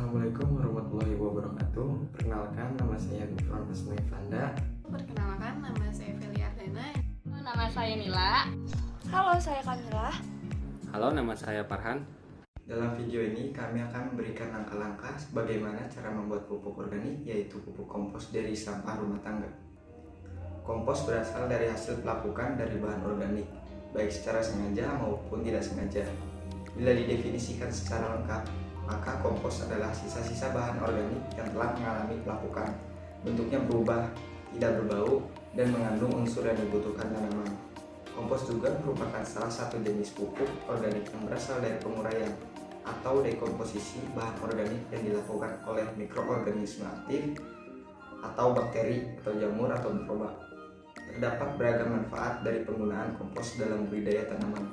Assalamualaikum warahmatullahi wabarakatuh. Perkenalkan, nama saya Gufron Asmi Fanda. Perkenalkan, nama saya Feliardana. Nama saya Nila. Halo, saya Kamila. Halo, nama saya Farhan. Dalam video ini kami akan memberikan langkah-langkah bagaimana cara membuat pupuk organik, yaitu pupuk kompos dari sampah rumah tangga. Kompos berasal dari hasil pelapukan dari bahan organik, baik secara sengaja maupun tidak sengaja. Bila didefinisikan secara lengkap, maka kompos adalah sisa-sisa bahan organik yang telah mengalami pelapukan. Bentuknya berubah, tidak berbau, dan mengandung unsur yang dibutuhkan tanaman. Kompos juga merupakan salah satu jenis pupuk organik yang berasal dari penguraian atau dekomposisi bahan organik yang dilakukan oleh mikroorganisme aktif atau bakteri atau jamur atau mikroba. Terdapat beragam manfaat dari penggunaan kompos dalam budidaya tanaman.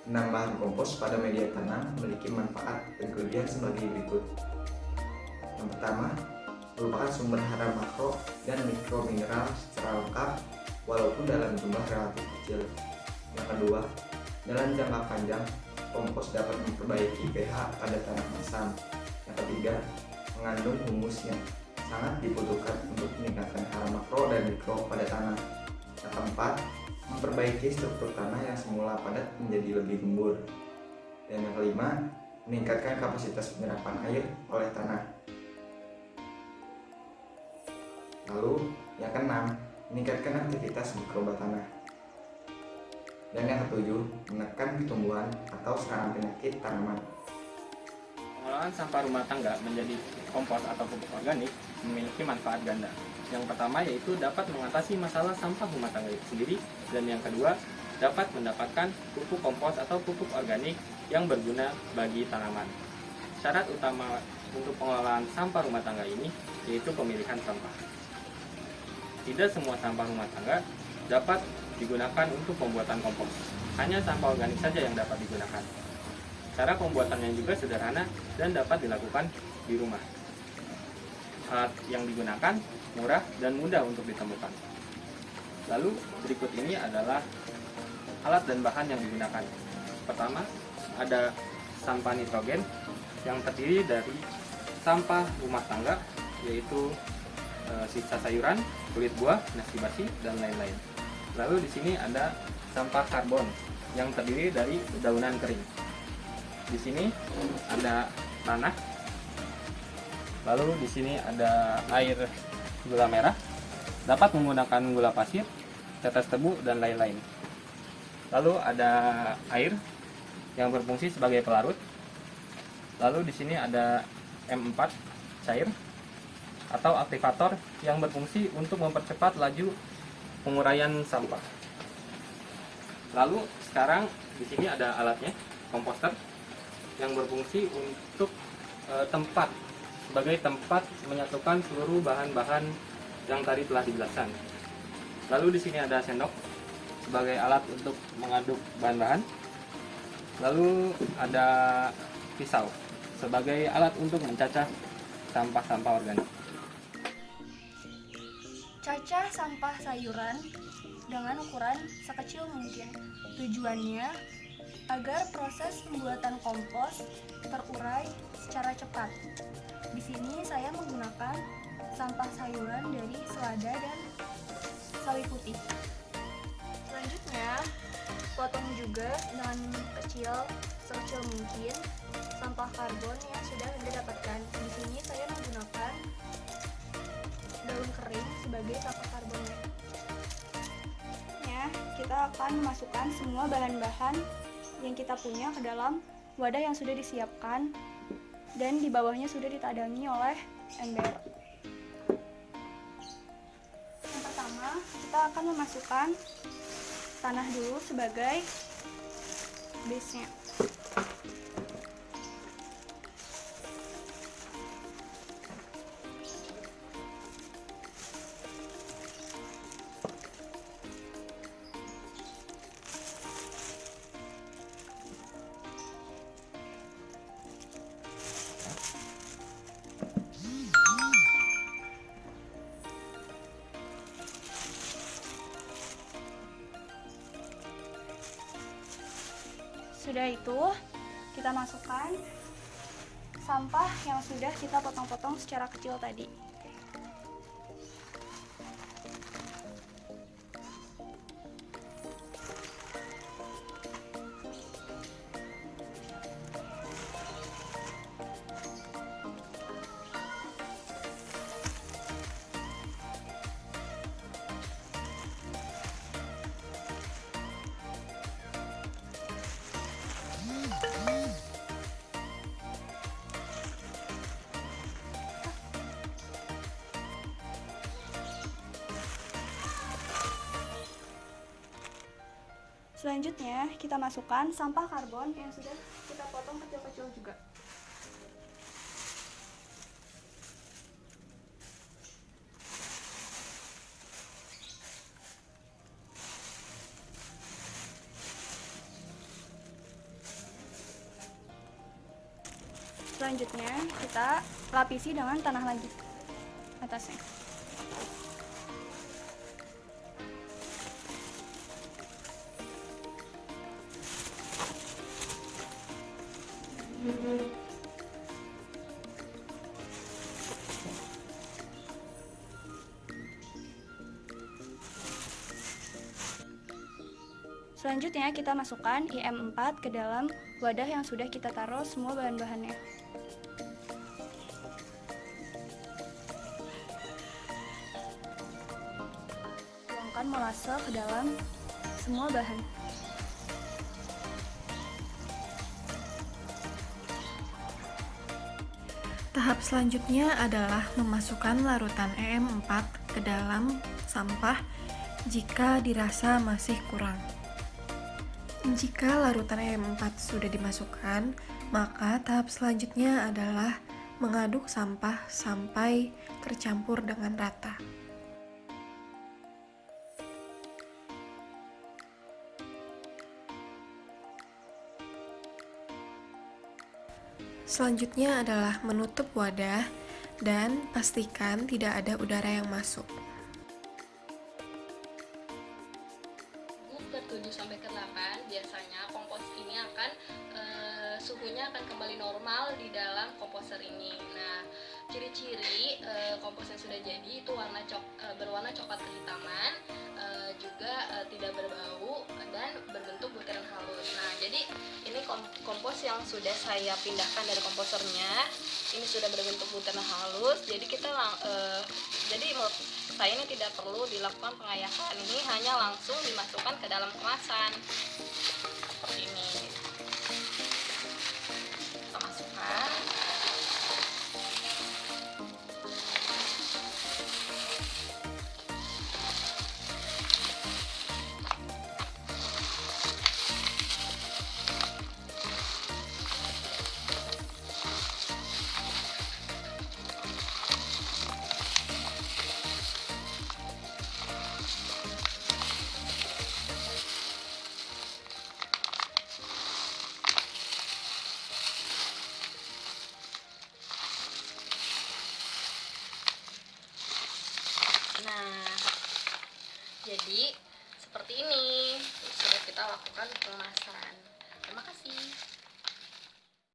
Penambahan kompos pada media tanam memiliki manfaat dan kelebihan sebagai berikut. Yang pertama, merupakan sumber hara makro dan mikro mineral secara lengkap walaupun dalam jumlah relatif kecil. Yang kedua, dalam jangka panjang, kompos dapat memperbaiki pH pada tanah asam. Yang ketiga, mengandung humus yang sangat dibutuhkan untuk meningkatkan hara makro dan mikro pada tanah. Yang keempat, memperbaiki struktur tanah yang semula padat menjadi lebih gembur. Dan yang kelima, meningkatkan kapasitas penyerapan air oleh tanah. Lalu yang keenam, meningkatkan aktivitas mikroba tanah. Dan yang ketujuh, menekan pertumbuhan atau serangan penyakit tanaman. Pengolahan sampah rumah tangga menjadi kompos atau pupuk organik memiliki manfaat ganda. Yang pertama yaitu dapat mengatasi masalah sampah rumah tangga itu sendiri, dan yang kedua dapat mendapatkan pupuk kompos atau pupuk organik yang berguna bagi tanaman. Syarat utama untuk pengelolaan sampah rumah tangga ini yaitu pemilihan sampah. Tidak semua sampah rumah tangga dapat digunakan untuk pembuatan kompos. Hanya sampah organik saja yang dapat digunakan. Cara pembuatannya juga sederhana dan dapat dilakukan di rumah. Alat yang digunakan murah dan mudah untuk ditemukan. Lalu berikut ini adalah alat dan bahan yang digunakan. Pertama, ada sampah nitrogen yang terdiri dari sampah rumah tangga, yaitu sisa sayuran, kulit buah, nasi basi, dan lain-lain. Lalu di sini ada sampah karbon yang terdiri dari dedaunan kering. Di sini ada tanah. Lalu di sini ada air gula merah. Dapat menggunakan gula pasir, tetes tebu, dan lain-lain. Lalu ada air yang berfungsi sebagai pelarut. Lalu di sini ada M4 cair atau aktivator yang berfungsi untuk mempercepat laju penguraian sampah. Lalu sekarang di sini ada alatnya, komposter, yang berfungsi untuk tempat sebagai tempat menyatukan seluruh bahan-bahan yang tadi telah dijelaskan. Lalu di sini ada sendok sebagai alat untuk mengaduk bahan-bahan. Lalu ada pisau sebagai alat untuk mencacah sampah-sampah organik. Cacah sampah sayuran dengan ukuran sekecil mungkin. Tujuannya agar proses pembuatan kompos terurai secara cepat. Di sini saya menggunakan sampah sayuran dari selada dan sawi putih. Selanjutnya, potong juga dengan sekecil mungkin sampah karbon yang sudah didapatkan. Di sini saya menggunakan daun kering sebagai sampah karbonnya. Kita akan memasukkan semua bahan-bahan yang kita punya ke dalam wadah yang sudah disiapkan dan di bawahnya sudah ditadangi oleh ember. Yang pertama, kita akan memasukkan tanah dulu sebagai base-nya. Sudah itu, kita masukkan sampah yang sudah kita potong-potong secara kecil tadi. Selanjutnya, kita masukkan sampah karbon yang sudah kita potong kecil-kecil juga. Selanjutnya, kita lapisi dengan tanah lagi atasnya. Selanjutnya kita masukkan IM4 ke dalam wadah yang sudah kita taruh semua bahan-bahannya. Tuangkan molase ke dalam semua bahan. Tahap selanjutnya adalah memasukkan larutan EM4 ke dalam sampah jika dirasa masih kurang. Jika larutan EM4 sudah dimasukkan, maka tahap selanjutnya adalah mengaduk sampah sampai tercampur dengan rata. Selanjutnya adalah menutup wadah dan pastikan tidak ada udara yang masuk. Ke 7 sampai ke 8 biasanya kompos ini akan suhunya akan kembali normal di dalam komposer ini. Nah, ciri-ciri kompos yang sudah jadi itu berwarna coklat kehitaman, juga tidak berbau dan berbentuk butiran halus. Nah, jadi ini kompos yang sudah saya pindahkan dari komposernya. Ini sudah berbentuk butiran halus. Jadi jadi menurut saya ini tidak perlu dilakukan pengayasan. Ini hanya langsung dimasukkan ke dalam kemasan seperti ini. Kita masukkan. Nah, jadi seperti ini sudah kita lakukan pengemasan. Terima kasih.